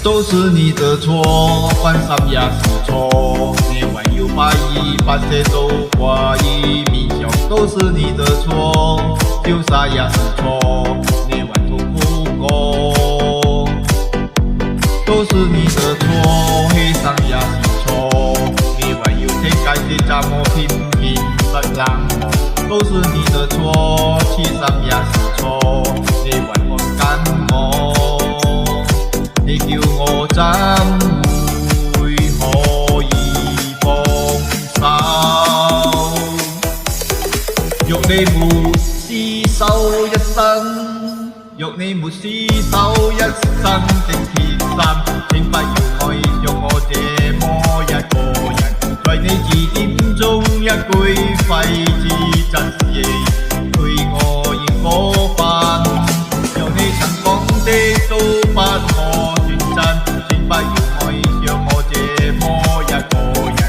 都是你的错，犯上也是错。你还有把一把些都挂于民雄，都是你的错，丢啥也是错。你还痛苦过，都是你的错，黑上也是错。你还有天该的怎么拼命的让我，都是你的错，气上也是錯。你還看緊我，你叫我怎會可以放手？若你沒廝守一生，若你沒廝守一生的鐵心，請不要愛上我這麼一個人。在你字典中一句廢字真是對我現過分，由你曾講的都不可算真，請不要愛上我這麼一個人。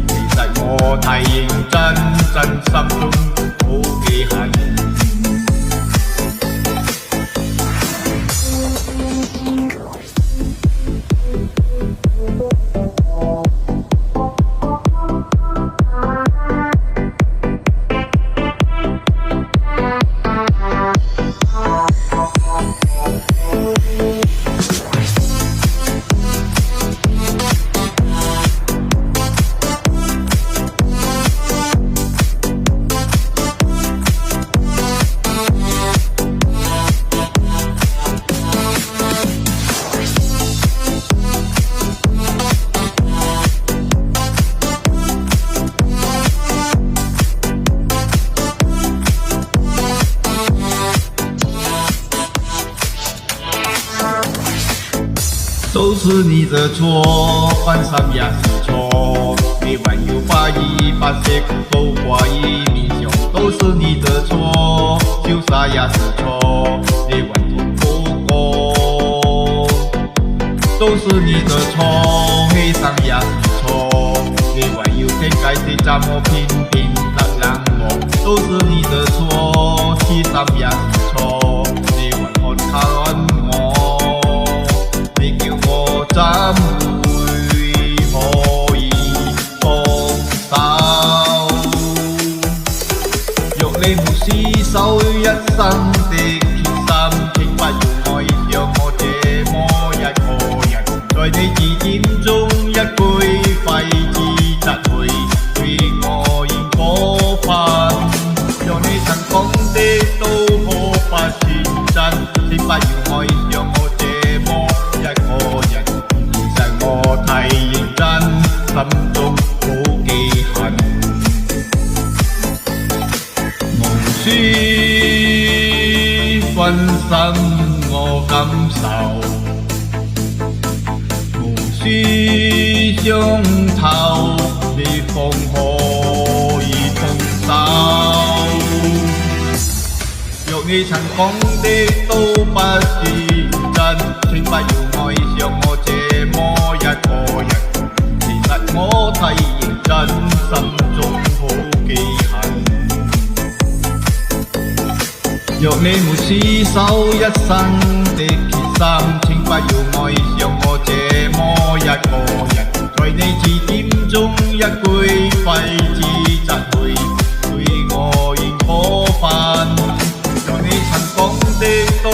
其實我太認真，真心中好記恨。都是你的錯，犯上也是錯。你還有把一把些都掛於民雄，都是你的錯，丟啥也是錯。你還痛苦過，都是你的錯，黑上也是錯。你還有天該的怎麼拼命的讓我，都是你的錯，氣上也是錯。你還看看我，你叫我怎會可以放手？若你沒廝守一生的決心，請不要愛上我這麼一個人。在你字典中一句廢字質會對我現過分，讓你曾講的都可不算真，請不要愛上我這麼一個人。其實我太認真，心中好記恨。無需分身我感受，無需相透你方可以通手。若你曾講的都不是真，請不要愛上我這麼一個人。其實我太認真，心中好記恨。若你沒廝守一生的決心，請不要愛上我這麼一個人。在你字典中一句廢字質會對我現過分，讓你曾講的都